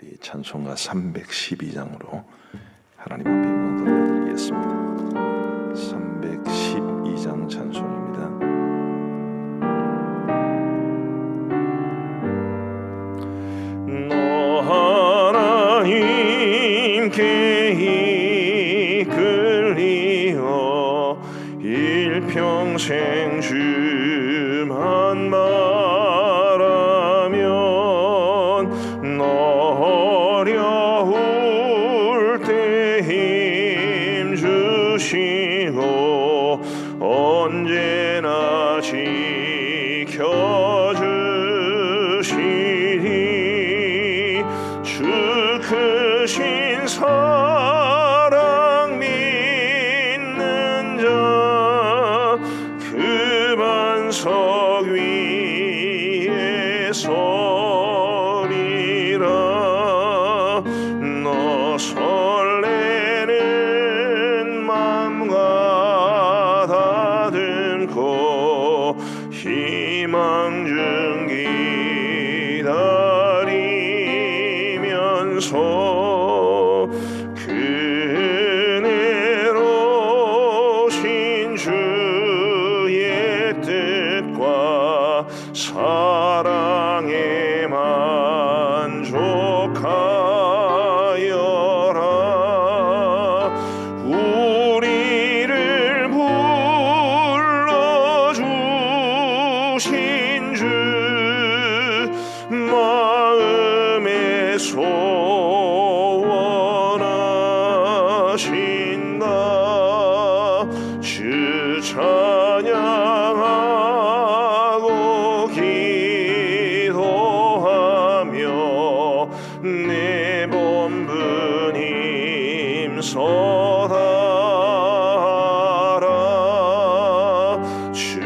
우리 찬송가 312장으로 하나님 앞에 영광 돌려드리겠습니다. 312장 찬송입니다. 너 하나님께 이끌리어 일평생 주만 말하면 너 어려울 때 힘 주시고 언제나 지켜주시리. 주 크신 사랑 믿는 자 그 반석 위에 서리라. 너 설레는 맘과 다듬고 희망 중 기다리면서 그네로신 주의 뜻과 사랑에 만족하여라. 우리를 불러주신 주 마음에 소원하신다. 주 찬양하고 기도하며 내 본분 힘써하라. 주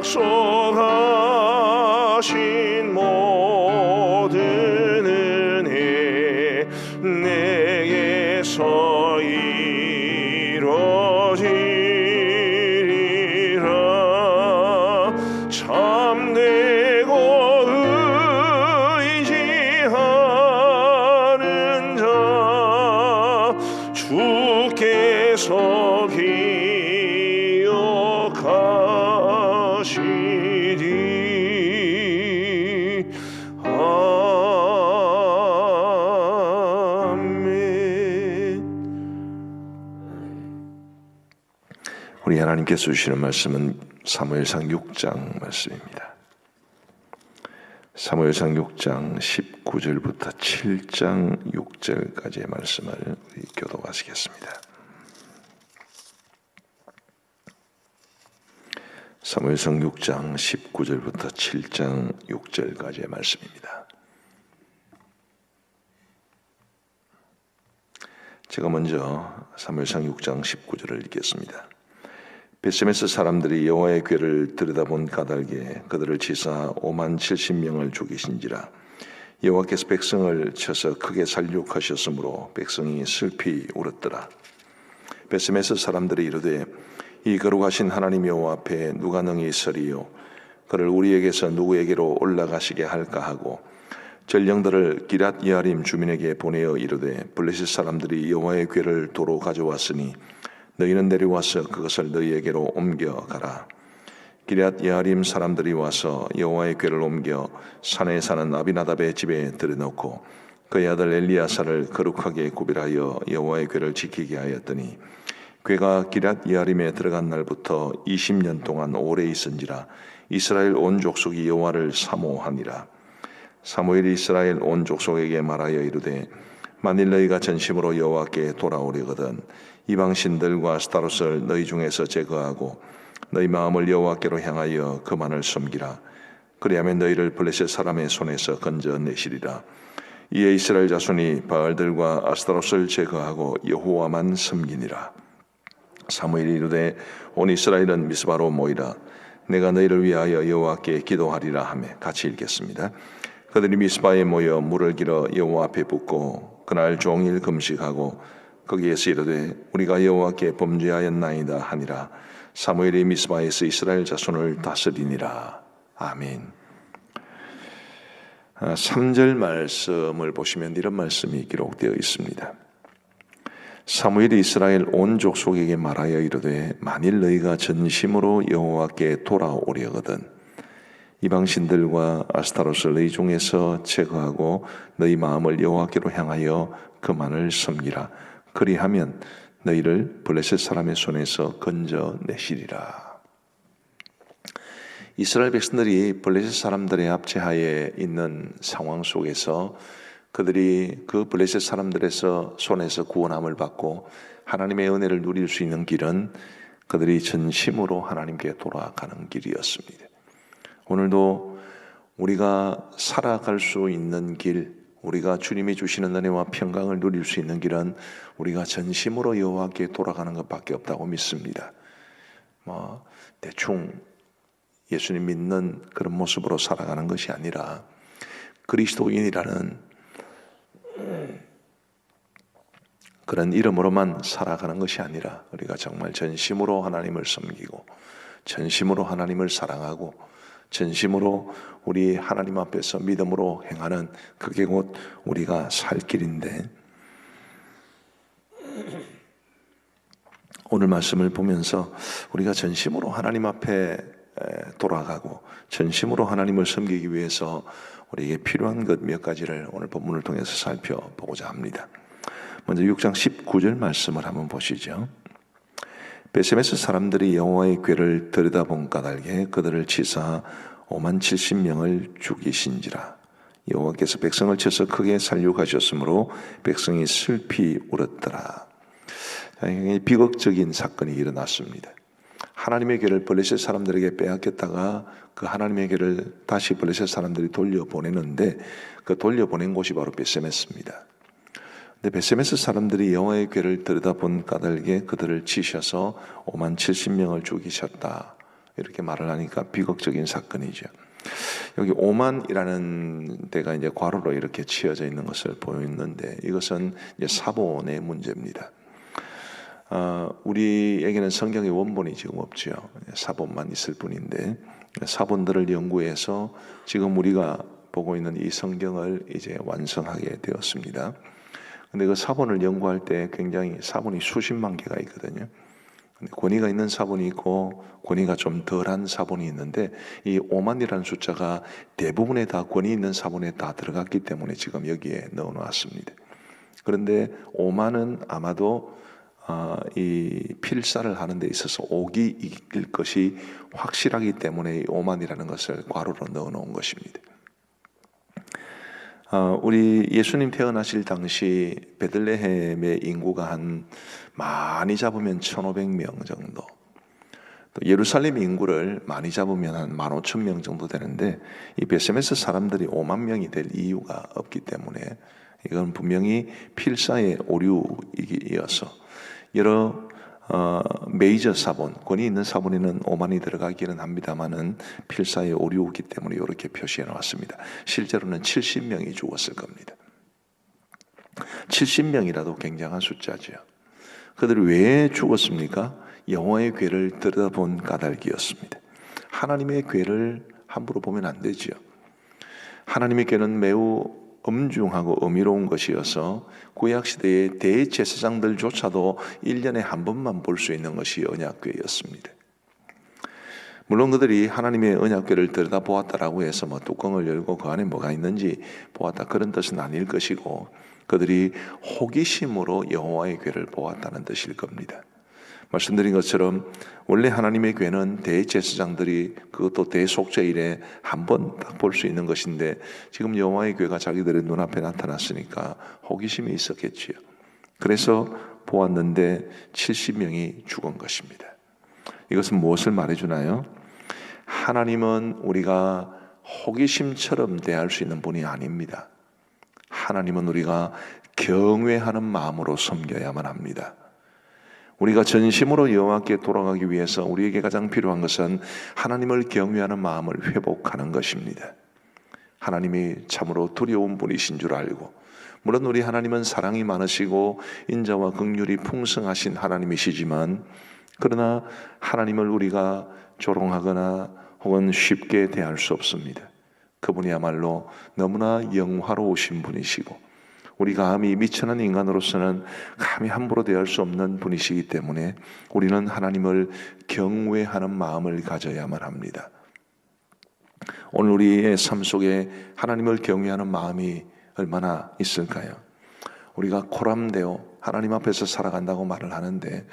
약속하신 모든 은혜 내게서 이루어지리라. 참되고 의지하는 자 주께서 기억하시리. 우리 하나님께서 주시는 말씀은 사무엘상 6장 말씀입니다. 사무엘상 6장 19절부터 7장 6절까지의 말씀을 우리 교독하시겠습니다. 사무엘상 6장 19절부터 7장 6절까지의 말씀입니다. 제가 먼저 사무엘상 6장 19절을 읽겠습니다. 베세메스 사람들이 여호와의 궤를 들여다본 까닭에 그들을 치사 50,070명을 죽이신지라. 여호와께서 백성을 쳐서 크게 살육하셨으므로 백성이 슬피 울었더라. 베세메스 사람들이 이르되 이 거룩하신 하나님 여호와 앞에 누가 능히 서리요? 그를 우리에게서 누구에게로 올라가시게 할까 하고 전령들을 기럇 여아림 주민에게 보내어 이르되 블레셋 사람들이 여호와의 궤를 도로 가져왔으니 너희는 내려와서 그것을 너희에게로 옮겨가라. 기럇 여아림 사람들이 와서 여호와의 궤를 옮겨 산에 사는 아비나답의 집에 들여놓고 그의 아들 엘리야사를 거룩하게 구별하여 여호와의 궤를 지키게 하였더니 궤가 기럇 여아림에 들어간 날부터 20년 동안 오래 있은지라. 이스라엘 온 족속이 여호와를 사모하니라. 사무엘이 이스라엘 온 족속에게 말하여 이르되 만일 너희가 전심으로 여호와께 돌아오려거든 이방신들과 아스타롯을 너희 중에서 제거하고 너희 마음을 여호와께로 향하여 그만을 섬기라. 그리하면 너희를 블레셋 사람의 손에서 건져내시리라. 이에 이스라엘 자손이 바알들과 아스타롯을 제거하고 여호와만 섬기니라. 사무엘이 이르되 온 이스라엘은 미스바로 모이라. 내가 너희를 위하여 여호와께 기도하리라 하며 같이 읽겠습니다. 그들이 미스바에 모여 물을 길어 여호와 앞에 붓고 그날 종일 금식하고 거기에서 이르되 우리가 여호와께 범죄하였나이다 하니라. 사무엘이 미스바에서 이스라엘 자손을 다스리니라. 아멘. 3절 말씀을 보시면 이런 말씀이 기록되어 있습니다. 사무엘이 이스라엘 온 족속에게 말하여 이르되 만일 너희가 전심으로 여호와께 돌아오려거든 이방신들과 아스타롯을 너희 중에서 제거하고 너희 마음을 여호와께로 향하여 그만을 섬기라. 그리하면 너희를 블레셋 사람의 손에서 건져내시리라. 이스라엘 백성들이 블레셋 사람들의 압제하에 있는 상황 속에서 그들이 그 블레셋 사람들에서 손에서 구원함을 받고 하나님의 은혜를 누릴 수 있는 길은 그들이 전심으로 하나님께 돌아가는 길이었습니다. 오늘도 우리가 살아갈 수 있는 길, 우리가 주님이 주시는 은혜와 평강을 누릴 수 있는 길은 우리가 전심으로 여호와께 돌아가는 것밖에 없다고 믿습니다. 대충 예수님 믿는 그런 모습으로 살아가는 것이 아니라 그리스도인이라는 그런 이름으로만 살아가는 것이 아니라 우리가 정말 전심으로 하나님을 섬기고 전심으로 하나님을 사랑하고 전심으로 우리 하나님 앞에서 믿음으로 행하는 그게 곧 우리가 살 길인데, 오늘 말씀을 보면서 우리가 전심으로 하나님 앞에 돌아가고 전심으로 하나님을 섬기기 위해서 우리에게 필요한 것 몇 가지를 오늘 본문을 통해서 살펴보고자 합니다. 먼저 6장 19절 말씀을 한번 보시죠. 베세메스 사람들이 여호와의 궤를 들여다본 까닭에 그들을 치사 5만 70명을 죽이신지라. 여호와께서 백성을 쳐서 크게 살육하셨으므로 백성이 슬피 울었더라. 비극적인 사건이 일어났습니다. 하나님의 궤를 블레셋 사람들에게 빼앗겼다가 그 하나님의 궤를 다시 블레셋 사람들이 돌려보내는데 그 돌려보낸 곳이 바로 베세메스입니다. 근데 베세메스 사람들이 여호와의 궤를 들여다본 까닭에 그들을 치셔서 5만 70명을 죽이셨다. 이렇게 말을 하니까 비극적인 사건이죠. 여기 5만이라는 데가 이제 괄호로 이렇게 치어져 있는 것을 보이는데 이것은 이제 사본의 문제입니다. 우리에게는 성경의 원본이 지금 없죠. 사본만 있을 뿐인데 사본들을 연구해서 지금 우리가 보고 있는 이 성경을 이제 완성하게 되었습니다. 근데 그 사본을 연구할 때 굉장히 사본이 수십만 개가 있거든요. 근데 권위가 있는 사본이 있고 권위가 좀 덜한 사본이 있는데 이 5만이라는 숫자가 대부분의 다 권위 있는 사본에 다 들어갔기 때문에 지금 여기에 넣어 놨습니다. 그런데 5만은 아마도 이 필사를 하는 데 있어서 옥이 이길 것이 확실하기 때문에 이 5만이라는 것을 괄호로 넣어 놓은 것입니다. 우리 예수님 태어나실 당시 베들레헴의 인구가 한 많이 잡으면 1,500명 정도, 또 예루살렘 인구를 많이 잡으면 한 15,000명 정도 되는데 이 베세메스 사람들이 5만 명이 될 이유가 없기 때문에 이건 분명히 필사의 오류이어서 여러 메이저 사본, 권위 있는 사본에는 5만이 들어가기는 합니다만은 필사의 오류이기 때문에 이렇게 표시해 놓았습니다. 실제로는 70명이 죽었을 겁니다. 70명이라도 굉장한 숫자죠. 그들이 왜 죽었습니까? 여호와의 궤를 들여다본 까닭이었습니다. 하나님의 궤를 함부로 보면 안 되죠. 하나님의 궤는 매우 엄중하고 의미로운 것이어서 구약시대의 대제사장들조차도 1년에 한 번만 볼 수 있는 것이 언약궤였습니다. 물론 그들이 하나님의 언약궤를 들여다보았다라고 해서 뚜껑을 열고 그 안에 뭐가 있는지 보았다 그런 뜻은 아닐 것이고 그들이 호기심으로 여호와의 궤를 보았다는 뜻일 겁니다. 말씀드린 것처럼 원래 하나님의 궤는 대제사장들이 그것도 대속죄일에 한 번 딱 볼 수 있는 것인데 지금 여호와의 궤가 자기들의 눈앞에 나타났으니까 호기심이 있었겠지요. 그래서 보았는데 70명이 죽은 것입니다. 이것은 무엇을 말해주나요? 하나님은 우리가 호기심처럼 대할 수 있는 분이 아닙니다. 하나님은 우리가 경외하는 마음으로 섬겨야만 합니다. 우리가 전심으로 여호와께 돌아가기 위해서 우리에게 가장 필요한 것은 하나님을 경외하는 마음을 회복하는 것입니다. 하나님이 참으로 두려운 분이신 줄 알고, 물론 우리 하나님은 사랑이 많으시고 인자와 긍휼이 풍성하신 하나님이시지만 그러나 하나님을 우리가 조롱하거나 혹은 쉽게 대할 수 없습니다. 그분이야말로 너무나 영화로우신 분이시고 우리가 감히 미천한 인간으로서는 감히 함부로 대할 수 없는 분이시기 때문에 우리는 하나님을 경외하는 마음을 가져야만 합니다. 오늘 우리의 삶 속에 하나님을 경외하는 마음이 얼마나 있을까요? 우리가 코람되어 하나님 앞에서 살아간다고 말을 하는데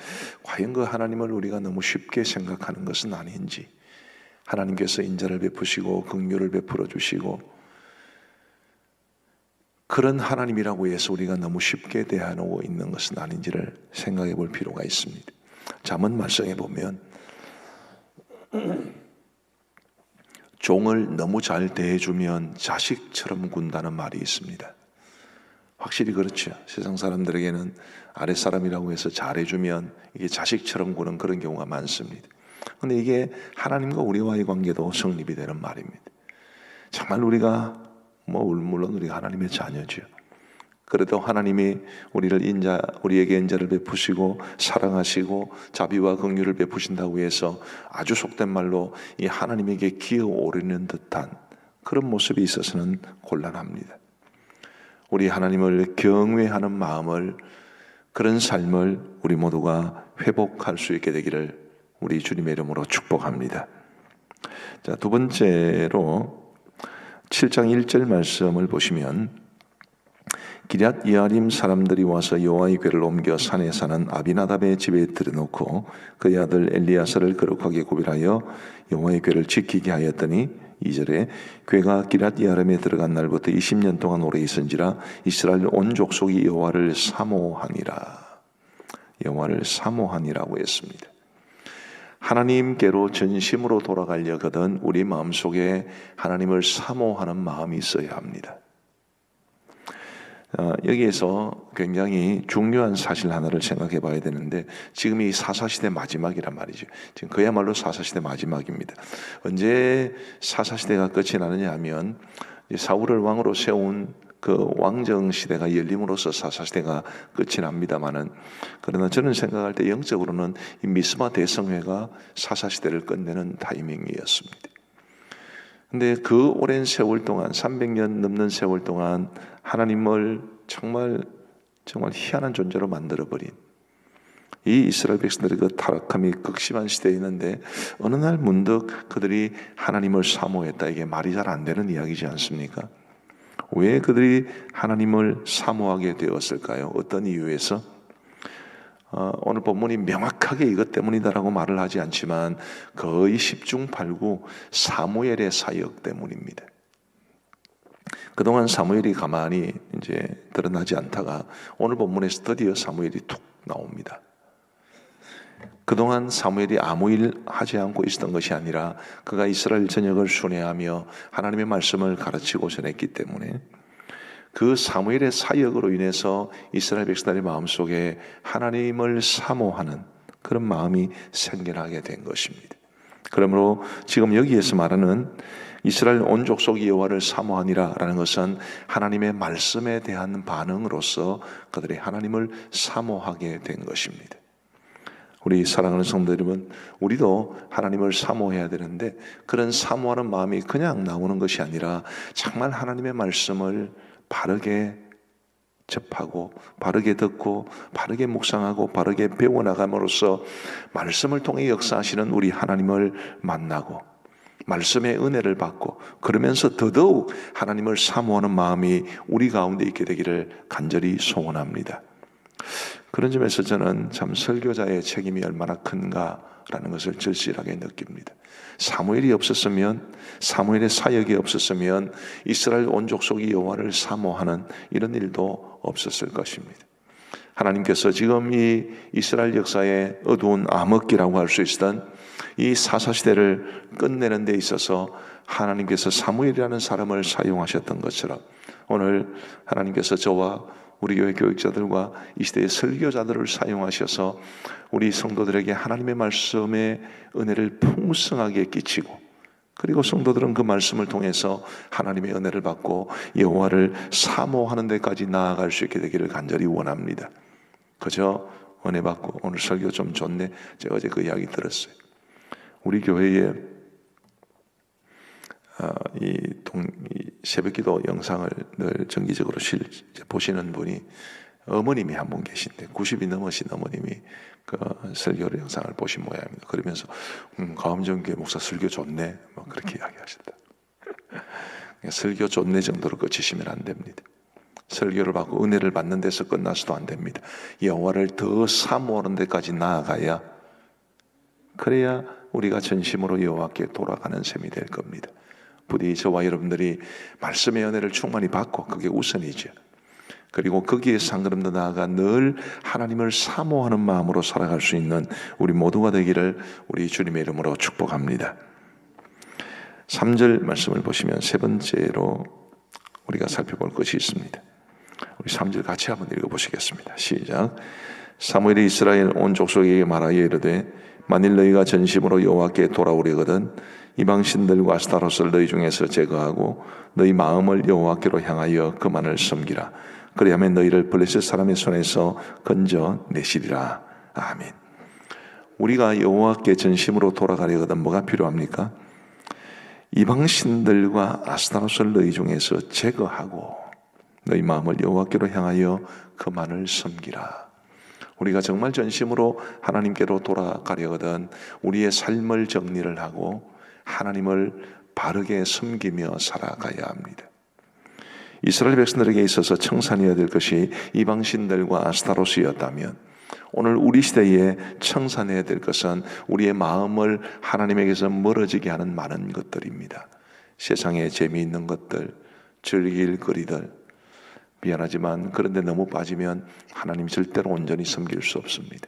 과연 그 하나님을 우리가 너무 쉽게 생각하는 것은 아닌지, 하나님께서 인자를 베푸시고 긍휼을 베풀어 주시고 그런 하나님이라고 해서 우리가 너무 쉽게 대하고 있는 것은 아닌지를 생각해 볼 필요가 있습니다. 잠언 말씀에 보면 종을 너무 잘 대해주면 자식처럼 군다는 말이 있습니다. 확실히 그렇죠. 세상 사람들에게는 아랫사람이라고 해서 잘해주면 이게 자식처럼 구는 그런 경우가 많습니다. 그런데 이게 하나님과 우리와의 관계도 성립이 되는 말입니다. 정말 우리가 물론 우리가 하나님의 자녀죠. 그래도 하나님이 우리에게 인자를 베푸시고 사랑하시고 자비와 긍휼을 베푸신다고 해서 아주 속된 말로 이 하나님에게 기어오르는 듯한 그런 모습이 있어서는 곤란합니다. 우리 하나님을 경외하는 마음을, 그런 삶을 우리 모두가 회복할 수 있게 되기를 우리 주님의 이름으로 축복합니다. 자, 두 번째로 7장 1절 말씀을 보시면 기럇 여아림 사람들이 와서 여호와의 궤를 옮겨 산에 사는 아비나답의 집에 들여놓고 그의 아들 엘리야사를 거룩하게 구별하여 여호와의 궤를 지키게 하였더니 2절에 궤가 기럇 여아림에 들어간 날부터 20년 동안 오래 있은지라 이스라엘 온 족속이 여호와를 사모하니라. 여호와를 사모하니라고 했습니다. 하나님께로 전심으로 돌아가려거든 우리 마음속에 하나님을 사모하는 마음이 있어야 합니다. 여기에서 굉장히 중요한 사실 하나를 생각해 봐야 되는데 지금이 사사시대 마지막이란 말이죠. 지금 그야말로 사사시대 마지막입니다. 언제 사사시대가 끝이 나느냐 하면 사울을 왕으로 세운 그 왕정시대가 열림으로써 사사시대가 끝이 납니다마는, 그러나 저는 생각할 때 영적으로는 이 미스마 대성회가 사사시대를 끝내는 타이밍이었습니다. 근데 그 오랜 세월 동안 300년 넘는 세월 동안 하나님을 정말 희한한 존재로 만들어버린 이 이스라엘 백성들의 그 타락함이 극심한 시대에 있는데 어느 날 문득 그들이 하나님을 사모했다. 이게 말이 잘 안 되는 이야기지 않습니까? 왜 그들이 하나님을 사모하게 되었을까요? 어떤 이유에서? 오늘 본문이 명확하게 이것 때문이다라고 말을 하지 않지만 거의 10중 8구 사무엘의 사역 때문입니다. 그동안 사무엘이 가만히 이제 드러나지 않다가 오늘 본문에서 드디어 사무엘이 툭 나옵니다. 그동안 사무엘이 아무 일 하지 않고 있었던 것이 아니라 그가 이스라엘 전역을 순회하며 하나님의 말씀을 가르치고 전했기 때문에 그 사무엘의 사역으로 인해서 이스라엘 백성들의 마음속에 하나님을 사모하는 그런 마음이 생겨나게 된 것입니다. 그러므로 지금 여기에서 말하는 이스라엘 온 족속이 여호와를 사모하니라라는 것은 하나님의 말씀에 대한 반응으로서 그들이 하나님을 사모하게 된 것입니다. 우리 사랑하는 성도 여러분, 우리도 하나님을 사모해야 되는데 그런 사모하는 마음이 그냥 나오는 것이 아니라 정말 하나님의 말씀을 바르게 접하고 바르게 듣고 바르게 묵상하고 바르게 배워나감으로써 말씀을 통해 역사하시는 우리 하나님을 만나고 말씀의 은혜를 받고 그러면서 더더욱 하나님을 사모하는 마음이 우리 가운데 있게 되기를 간절히 소원합니다. 그런 점에서 저는 참 설교자의 책임이 얼마나 큰가라는 것을 절실하게 느낍니다. 사무엘이 없었으면, 사무엘의 사역이 없었으면 이스라엘 온 족속이 여호와를 사모하는 이런 일도 없었을 것입니다. 하나님께서 지금 이 이스라엘 역사의 어두운 암흑기라고 할 수 있었던 이 사사시대를 끝내는 데 있어서 하나님께서 사무엘이라는 사람을 사용하셨던 것처럼 오늘 하나님께서 저와 우리 교회 교육자들과 이 시대의 설교자들을 사용하셔서 우리 성도들에게 하나님의 말씀의 은혜를 풍성하게 끼치고 그리고 성도들은 그 말씀을 통해서 하나님의 은혜를 받고 여호와를 사모하는 데까지 나아갈 수 있게 되기를 간절히 원합니다. 그저 은혜 받고 오늘 설교 좀 좋네. 제가 어제 그 이야기 들었어요. 우리 교회에 이 새벽기도 영상을 늘 정기적으로 보시는 분이 어머님이 한 분 계신데 90이 넘으신 어머님이 그 설교 영상을 보신 모양입니다. 그러면서 가음정교회 목사 설교 좋네 뭐 그렇게 이야기하셨다. 설교 좋네 정도로 그치시면 안 됩니다. 설교를 받고 은혜를 받는 데서 끝나서도 안 됩니다. 여호와를 더 사모하는 데까지 나아가야, 그래야 우리가 전심으로 여호와께 돌아가는 셈이 될 겁니다. 부디 저와 여러분들이 말씀의 은혜를 충만히 받고, 그게 우선이죠. 그리고 거기에서 한 걸음 더 나아가 늘 하나님을 사모하는 마음으로 살아갈 수 있는 우리 모두가 되기를 우리 주님의 이름으로 축복합니다. 3절 말씀을 보시면 세 번째로 우리가 살펴볼 것이 있습니다. 우리 3절 같이 한번 읽어보시겠습니다. 시작. 사무엘이 이스라엘 온 족속에게 말하여 이르되 만일 너희가 전심으로 여호와께 돌아오려거든 이방 신들과 아스타롯을 너희 중에서 제거하고 너희 마음을 여호와께로 향하여 그만을 섬기라. 그리하면 너희를 블레셋 사람의 손에서 건져 내시리라. 아멘. 우리가 여호와께 전심으로 돌아가려거든 뭐가 필요합니까? 이방 신들과 아스타롯을 너희 중에서 제거하고 너희 마음을 여호와께로 향하여 그만을 섬기라. 우리가 정말 전심으로 하나님께로 돌아가려거든 우리의 삶을 정리를 하고 하나님을 바르게 섬기며 살아가야 합니다. 이스라엘 백성들에게 있어서 청산해야 될 것이 이방신들과 아스타롯이었다면, 오늘 우리 시대에 청산해야 될 것은 우리의 마음을 하나님에게서 멀어지게 하는 많은 것들입니다. 세상에 재미있는 것들, 즐길 거리들, 미안하지만 그런데 너무 빠지면 하나님 절대로 온전히 섬길 수 없습니다.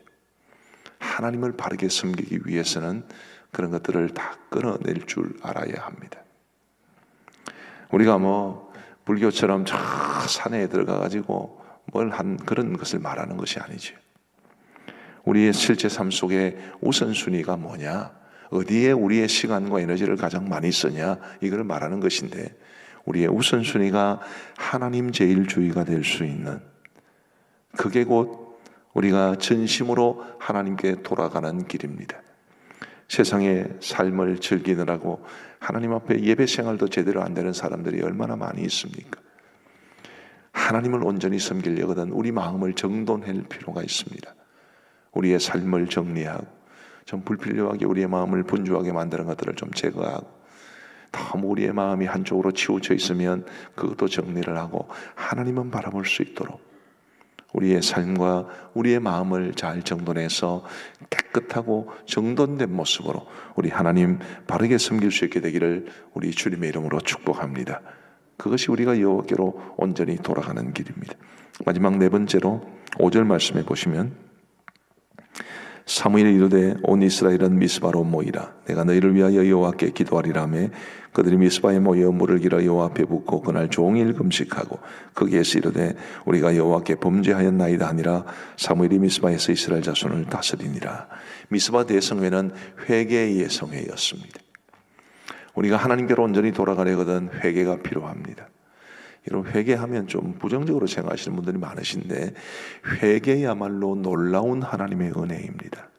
하나님을 바르게 섬기기 위해서는 그런 것들을 다 끊어낼 줄 알아야 합니다. 우리가 불교처럼 저 산에 들어가가지고 뭘 한 그런 것을 말하는 것이 아니죠. 우리의 실제 삶 속에 우선순위가 뭐냐, 어디에 우리의 시간과 에너지를 가장 많이 쓰냐, 이걸 말하는 것인데, 우리의 우선순위가 하나님 제일주의가 될 수 있는, 그게 곧 우리가 전심으로 하나님께 돌아가는 길입니다. 세상의 삶을 즐기느라고 하나님 앞에 예배 생활도 제대로 안 되는 사람들이 얼마나 많이 있습니까? 하나님을 온전히 섬기려거든 우리 마음을 정돈할 필요가 있습니다. 우리의 삶을 정리하고 좀 불필요하게 우리의 마음을 분주하게 만드는 것들을 좀 제거하고, 너무 우리의 마음이 한쪽으로 치우쳐 있으면 그것도 정리를 하고 하나님만 바라볼 수 있도록 우리의 삶과 우리의 마음을 잘 정돈해서 깨끗하고 정돈된 모습으로 우리 하나님 바르게 섬길 수 있게 되기를 우리 주님의 이름으로 축복합니다. 그것이 우리가 여호와께로 온전히 돌아가는 길입니다. 마지막 네 번째로 5절 말씀해 보시면, 사무엘이 이르되 온 이스라엘은 미스바로 모이라. 내가 너희를 위하여 여호와께 기도하리라며 그들이 미스바에 모여 물을 길어 여호와 앞에 붓고 그날 종일 금식하고 거기에서 이르되 우리가 여호와께 범죄하였나이다 하니라. 사무엘이 미스바에서 이스라엘 자손을 다스리니라. 미스바 대성회는 회개의 예성회였습니다. 우리가 하나님께로 온전히 돌아가려거든 회개가 필요합니다. 이런 회개하면 좀 부정적으로 생각하시는 분들이 많으신데, 회개야말로 놀라운 하나님의 은혜입니다.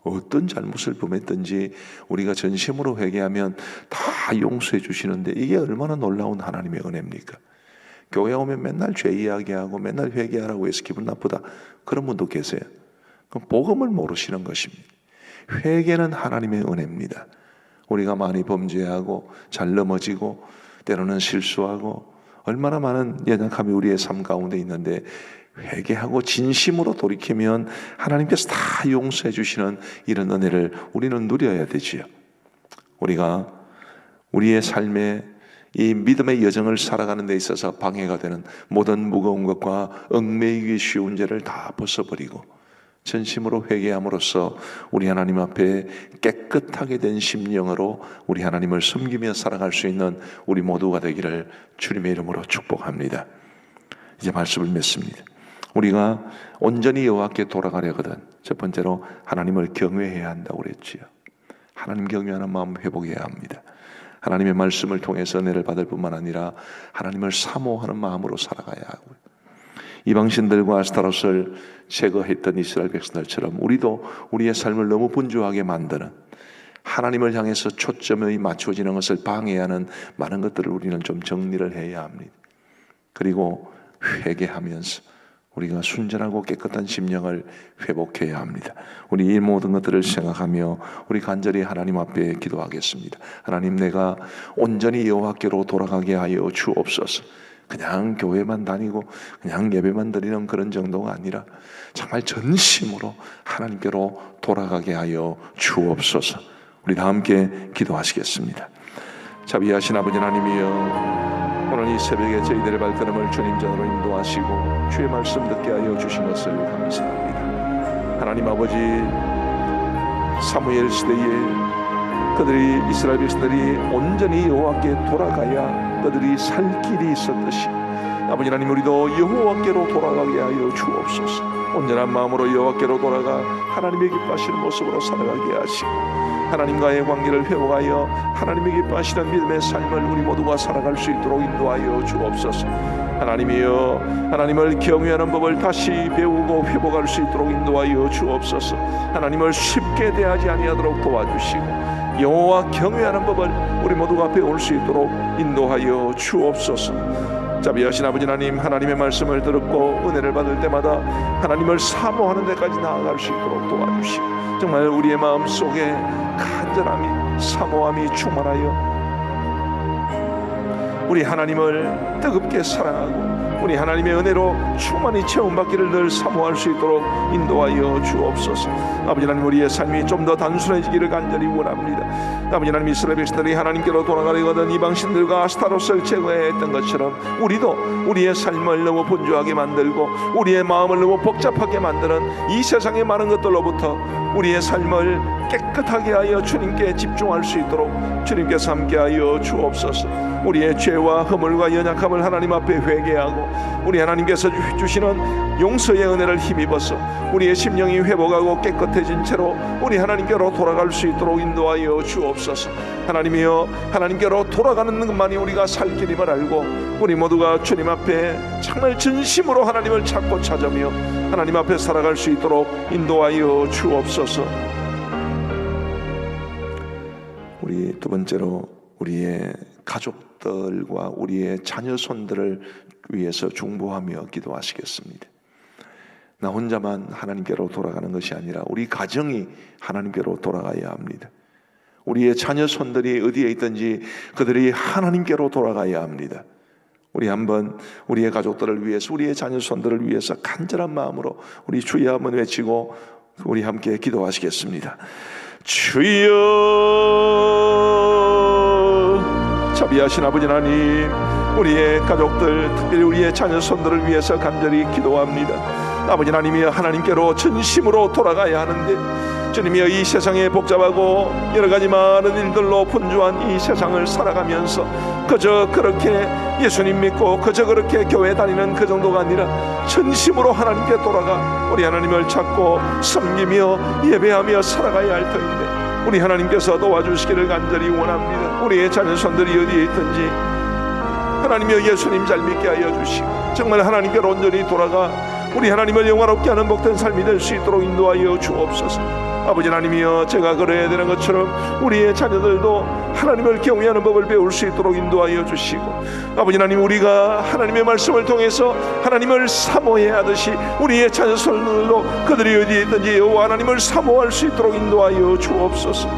어떤 잘못을 범했든지 우리가 전심으로 회개하면 다 용서해 주시는데, 이게 얼마나 놀라운 하나님의 은혜입니까? 교회 오면 맨날 죄 이야기하고 맨날 회개하라고 해서 기분 나쁘다, 그런 분도 계세요. 그럼 복음을 모르시는 것입니다. 회개는 하나님의 은혜입니다. 우리가 많이 범죄하고 잘 넘어지고 때로는 실수하고 얼마나 많은 연약함이 우리의 삶 가운데 있는데, 회개하고 진심으로 돌이키면 하나님께서 다 용서해 주시는 이런 은혜를 우리는 누려야 되지요. 우리가 우리의 삶에 이 믿음의 여정을 살아가는 데 있어서 방해가 되는 모든 무거운 것과 얽매이기 쉬운 죄를 다 벗어버리고 전심으로 회개함으로써 우리 하나님 앞에 깨끗하게 된 심령으로 우리 하나님을 섬기며 살아갈 수 있는 우리 모두가 되기를 주님의 이름으로 축복합니다. 이제 말씀을 맺습니다. 우리가 온전히 여호와께 돌아가려거든 첫 번째로 하나님을 경외해야 한다고 그랬지요. 하나님 경외하는 마음 회복해야 합니다. 하나님의 말씀을 통해서 은혜를 받을 뿐만 아니라 하나님을 사모하는 마음으로 살아가야 하고요. 이방신들과 아스타롯을 제거했던 이스라엘 백성들처럼 우리도 우리의 삶을 너무 분주하게 만드는, 하나님을 향해서 초점이 맞춰지는 것을 방해하는 많은 것들을 우리는 좀 정리를 해야 합니다. 그리고 회개하면서 우리가 순전하고 깨끗한 심령을 회복해야 합니다. 우리 이 모든 것들을 생각하며 우리 간절히 하나님 앞에 기도하겠습니다. 하나님, 내가 온전히 여호와께로 돌아가게 하여 주옵소서. 그냥 교회만 다니고 그냥 예배만 드리는 그런 정도가 아니라 정말 전심으로 하나님께로 돌아가게 하여 주옵소서. 우리 다 함께 기도하시겠습니다. 자비하신 아버지 하나님이여, 오늘 이 새벽에 저희들의 발걸음을 주님 전으로 인도하시고 주의 말씀 듣게 하여 주신 것을 감사합니다. 하나님 아버지, 사무엘 시대에 그들이 이스라엘 백성들이 온전히 여호와께 돌아가야 그들이 살 길이 있었듯이 아버지 하나님, 우리도 여호와께로 돌아가게 하여 주옵소서. 온전한 마음으로 여호와께로 돌아가 하나님의 기뻐하시는 모습으로 살아가게 하시고 하나님과의 관계를 회복하여 하나님의 기뻐하시는 믿음의 삶을 우리 모두가 살아갈 수 있도록 인도하여 주옵소서. 하나님이여, 하나님을 경외하는 법을 다시 배우고 회복할 수 있도록 인도하여 주옵소서. 하나님을 쉽게 대하지 아니하도록 도와주시고 여호와 경외하는 법을 우리 모두가 배울 수 있도록 인도하여 주옵소서. 자비하신 아버지 하나님, 하나님의 말씀을 듣고 은혜를 받을 때마다 하나님을 사모하는 데까지 나아갈 수 있도록 도와주시고 정말 우리의 마음속에 간절함이, 사모함이 충만하여 우리 하나님을 뜨겁게 사랑하고 우리 하나님의 은혜로 충만히 체험받기를 늘 사모할 수 있도록 인도하여 주옵소서. 아버지 하나님, 우리의 삶이 좀 더 단순해지기를 간절히 원합니다. 아버지 하나님, 이스라엘 백성들이 하나님께로 돌아가려거든 이방신들과 아스타롯을 제거했던 것처럼 우리도 우리의 삶을 너무 분주하게 만들고 우리의 마음을 너무 복잡하게 만드는 이 세상의 많은 것들로부터 우리의 삶을 깨끗하게 하여 주님께 집중할 수 있도록 주님께서 함께하여 주옵소서. 우리의 죄와 허물과 연약함을 하나님 앞에 회개하고 우리 하나님께서 주시는 용서의 은혜를 힘입어서 우리의 심령이 회복하고 깨끗해진 채로 우리 하나님께로 돌아갈 수 있도록 인도하여 주옵소서. 하나님이여, 하나님께로 돌아가는 것만이 우리가 살 길임을 알고 우리 모두가 주님 앞에 정말 진심으로 하나님을 찾고 찾으며 하나님 앞에 살아갈 수 있도록 인도하여 주옵소서. 우리 두 번째로 우리의 가족들과 우리의 자녀손들을 위해서 중보하며 기도하시겠습니다. 나 혼자만 하나님께로 돌아가는 것이 아니라 우리 가정이 하나님께로 돌아가야 합니다. 우리의 자녀손들이 어디에 있든지 그들이 하나님께로 돌아가야 합니다. 우리 한번 우리의 가족들을 위해서, 우리의 자녀손들을 위해서 간절한 마음으로 우리 주여 한번 외치고 우리 함께 기도하시겠습니다. 주여, 자비하신 아버지 하나님, 우리의 가족들, 특별히 우리의 자녀손들을 위해서 간절히 기도합니다. 아버지 하나님이 하나님께로 진심으로 돌아가야 하는데 주님이여, 이 세상에 복잡하고 여러 가지 많은 일들로 분주한 이 세상을 살아가면서 그저 그렇게 예수님 믿고 그저 그렇게 교회 다니는 그 정도가 아니라 진심으로 하나님께 돌아가 우리 하나님을 찾고 섬기며 예배하며 살아가야 할 터인데 우리 하나님께서 도와주시기를 간절히 원합니다. 우리의 자녀손들이 어디에 있든지 하나님이여, 예수님 잘 믿게 하여 주시고 정말 하나님께로 온전히 돌아가 우리 하나님을 영화롭게 하는 복된 삶이 될 수 있도록 인도하여 주옵소서. 아버지 하나님이여, 제가 그래야 되는 것처럼 우리의 자녀들도 하나님을 경외하는 법을 배울 수 있도록 인도하여 주시고 아버지 하나님, 우리가 하나님의 말씀을 통해서 하나님을 사모해야 하듯이 우리의 자녀들도 그들이 어디에 있든지 여호와 하나님을 사모할 수 있도록 인도하여 주옵소서.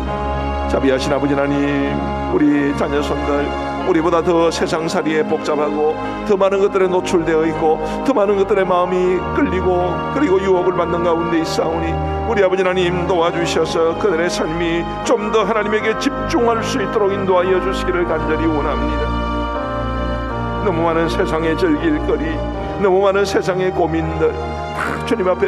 자비하신 아버지 하나님, 우리 자녀손들 우리보다 더 세상살이에 복잡하고 더 많은 것들에 노출되어 있고 더 많은 것들의 마음이 끌리고 그리고 유혹을 받는 가운데 있사오니 우리 아버지 하나님 도와주셔서 그들의 삶이 좀 더 하나님에게 집중할 수 있도록 인도하여 주시기를 간절히 원합니다. 너무 많은 세상의 즐길거리, 너무 많은 세상의 고민들 다 주님 앞에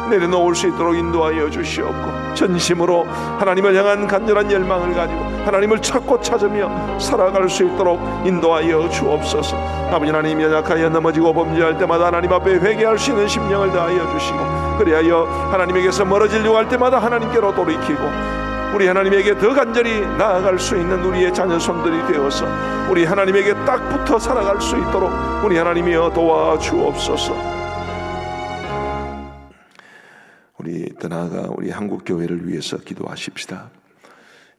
내려놓을 수 있도록 인도하여 주시옵고 전심으로 하나님을 향한 간절한 열망을 가지고 하나님을 찾고 찾으며 살아갈 수 있도록 인도하여 주옵소서. 아버지 하나님, 연약하여 넘어지고 범죄할 때마다 하나님 앞에 회개할 수 있는 심령을 다하여 주시고 그리하여 하나님에게서 멀어지려고 할 때마다 하나님께로 돌이키고 우리 하나님에게 더 간절히 나아갈 수 있는 우리의 자녀손들이 되어서 우리 하나님에게 딱 붙어 살아갈 수 있도록 우리 하나님이여 도와주옵소서. 우리 더 나아가 우리 한국 교회를 위해서 기도하십시다.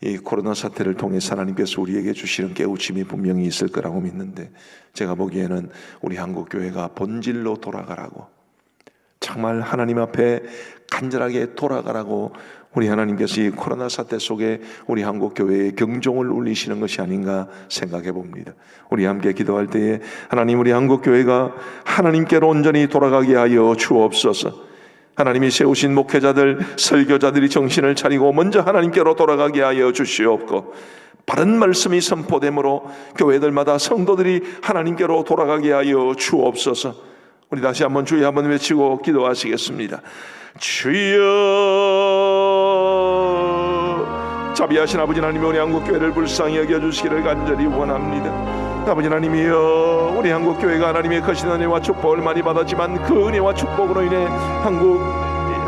이 코로나 사태를 통해서 하나님께서 우리에게 주시는 깨우침이 분명히 있을 거라고 믿는데, 제가 보기에는 우리 한국교회가 본질로 돌아가라고, 정말 하나님 앞에 간절하게 돌아가라고 우리 하나님께서 이 코로나 사태 속에 우리 한국교회의 경종을 울리시는 것이 아닌가 생각해 봅니다. 우리 함께 기도할 때에 하나님, 우리 한국교회가 하나님께로 온전히 돌아가게 하여 주옵소서. 하나님이 세우신 목회자들, 설교자들이 정신을 차리고 먼저 하나님께로 돌아가게 하여 주시옵고, 바른 말씀이 선포됨으로 교회들마다 성도들이 하나님께로 돌아가게 하여 주옵소서. 우리 다시 한번 주여 한번 외치고 기도하시겠습니다. 주여, 자비하신 아버지 하나님, 우리 한국교회를 불쌍히 여겨주시기를 간절히 원합니다. 아버지 하나님이여, 우리 한국교회가 하나님의 거신 은혜와 축복을 많이 받았지만 그 은혜와 축복으로 인해 한국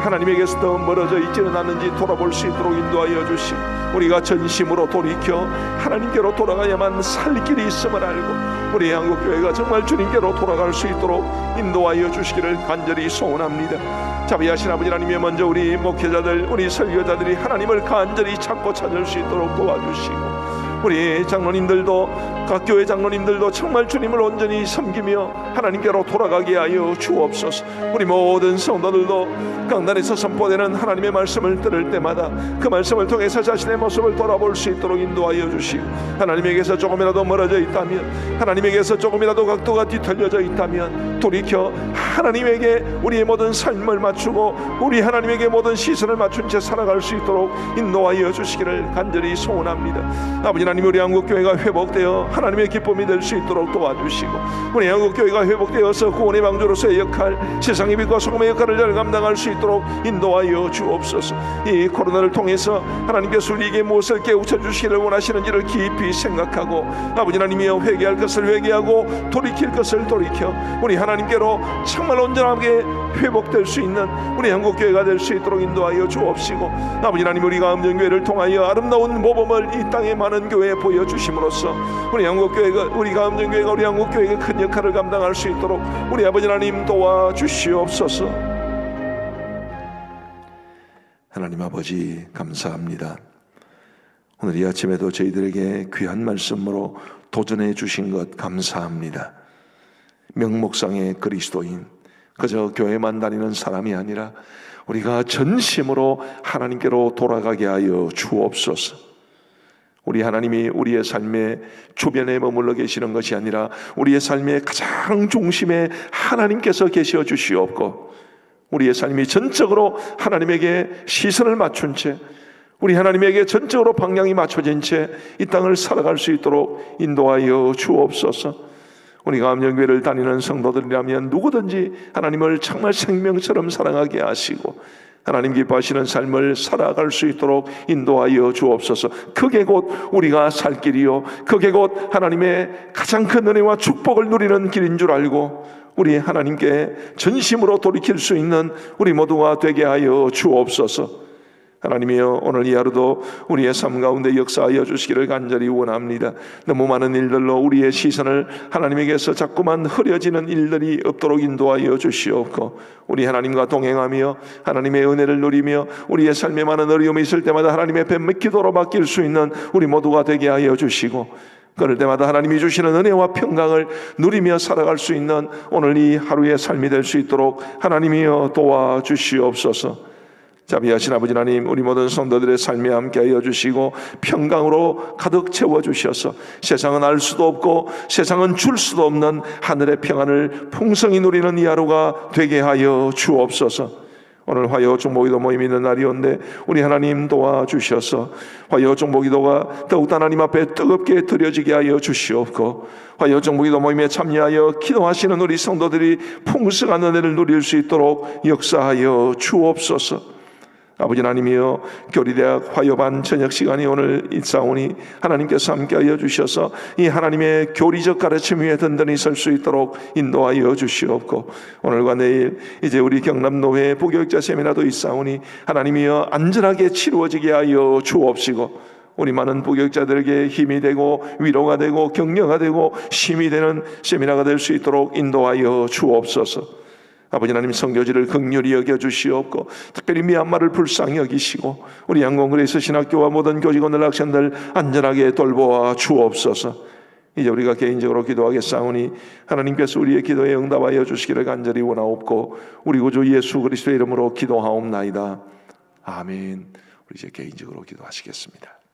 하나님에게서 더 멀어져 있지는 않는지 돌아볼 수 있도록 인도하여 주시고, 우리가 전심으로 돌이켜 하나님께로 돌아가야만 살 길이 있음을 알고 우리 한국교회가 정말 주님께로 돌아갈 수 있도록 인도하여 주시기를 간절히 소원합니다. 자비하신 아버지 하나님이 먼저 우리 목회자들, 우리 설교자들이 하나님을 간절히 찾고 찾을 수 있도록 도와주시고, 우리 장로님들도, 각 교회 장로님들도 정말 주님을 온전히 섬기며 하나님께로 돌아가게 하여 주옵소서. 우리 모든 성도들도 강단에서 선포되는 하나님의 말씀을 들을 때마다 그 말씀을 통해서 자신의 모습을 돌아볼 수 있도록 인도하여 주시고, 하나님에게서 조금이라도 멀어져 있다면, 하나님에게서 조금이라도 각도가 뒤틀려져 있다면 돌이켜 하나님에게 우리의 모든 삶을 맞추고 우리 하나님에게 모든 시선을 맞춘 채 살아갈 수 있도록 인도하여 주시기를 간절히 소원합니다. 아버지 하나님, 우리 한국교회가 회복되어 하나님의 기쁨이 될 수 있도록 도와주시고, 우리 한국교회가 회복되어서 구원의 방주로서의 역할, 세상의 빛과 소금의 역할을 잘 감당할 수 있도록 인도하여 주옵소서. 이 코로나를 통해서 하나님께서 우리에게 무엇을 깨우쳐 주시기를 원하시는지를 깊이 생각하고, 아버지 하나님이여, 회개할 것을 회개하고 돌이킬 것을 돌이켜 우리 하나님께로 정말 온전하게 회복될 수 있는 우리 한국교회가 될 수 있도록 인도하여 주옵시고, 아버지 하나님, 우리가 음정교회를 통하여 아름다운 모범을 이 땅의 많은 교회에 보여주심으로써 우리 한국교회가, 우리가 음정교회가 우리 한국교회의 큰 역할을 감당할 수 있도록 우리 아버지 하나님 도와주시옵소서. 하나님 아버지, 감사합니다. 오늘 이 아침에도 저희들에게 귀한 말씀으로 도전해 주신 것 감사합니다. 명목상의 그리스도인, 그저 교회만 다니는 사람이 아니라 우리가 전심으로 하나님께로 돌아가게 하여 주옵소서. 우리 하나님이 우리의 삶의 주변에 머물러 계시는 것이 아니라 우리의 삶의 가장 중심에 하나님께서 계셔 주시옵고, 우리의 삶이 전적으로 하나님에게 시선을 맞춘 채, 우리 하나님에게 전적으로 방향이 맞춰진 채 이 땅을 살아갈 수 있도록 인도하여 주옵소서. 우리가 암령교회를 다니는 성도들이라면 누구든지 하나님을 정말 생명처럼 사랑하게 하시고 하나님 기뻐하시는 삶을 살아갈 수 있도록 인도하여 주옵소서. 그게 곧 우리가 살 길이요, 그게 곧 하나님의 가장 큰 은혜와 축복을 누리는 길인 줄 알고 우리 하나님께 전심으로 돌이킬 수 있는 우리 모두가 되게 하여 주옵소서. 하나님이여, 오늘 이 하루도 우리의 삶 가운데 역사하여 주시기를 간절히 원합니다. 너무 많은 일들로 우리의 시선을 하나님에게서 자꾸만 흐려지는 일들이 없도록 인도하여 주시옵고, 우리 하나님과 동행하며 하나님의 은혜를 누리며 우리의 삶에 많은 어려움이 있을 때마다 하나님의 뱀 기도로 바뀔 수 있는 우리 모두가 되게 하여 주시고, 그럴 때마다 하나님이 주시는 은혜와 평강을 누리며 살아갈 수 있는 오늘 이 하루의 삶이 될 수 있도록 하나님이여 도와주시옵소서. 자비하신 아버지 하나님, 우리 모든 성도들의 삶에 함께하여 주시고 평강으로 가득 채워주셔서 세상은 알 수도 없고 세상은 줄 수도 없는 하늘의 평안을 풍성히 누리는 이 하루가 되게 하여 주옵소서. 오늘 화요 중보기도 모임 있는 날이온데 우리 하나님 도와주셔서 화요 중보기도가 더욱 하나님 앞에 뜨겁게 드려지게 하여 주시옵고, 화요 중보기도 모임에 참여하여 기도하시는 우리 성도들이 풍성한 은혜를 누릴 수 있도록 역사하여 주옵소서. 아버지 하나님이여, 교리대학 화요반 저녁 시간이 오늘 있사오니 하나님께서 함께하여 주셔서 이 하나님의 교리적 가르침 위에 든든히 설 수 있도록 인도하여 주시옵고, 오늘과 내일 이제 우리 경남노회 부교육자 세미나도 있사오니 하나님이여 안전하게 치루어지게 하여 주옵시고, 우리 많은 부교육자들에게 힘이 되고 위로가 되고 격려가 되고 힘이 되는 세미나가 될 수 있도록 인도하여 주옵소서. 아버지 하나님, 선교지를 긍휼히 여겨주시옵고 특별히 미얀마를 불쌍히 여기시고 우리 양곤그레이스 신학교와 모든 교직원들 학생들 안전하게 돌보아 주옵소서. 이제 우리가 개인적으로 기도하겠사오니 하나님께서 우리의 기도에 응답하여 주시기를 간절히 원하옵고 우리 구주 예수 그리스도의 이름으로 기도하옵나이다. 아멘. 우리 이제 개인적으로 기도하시겠습니다.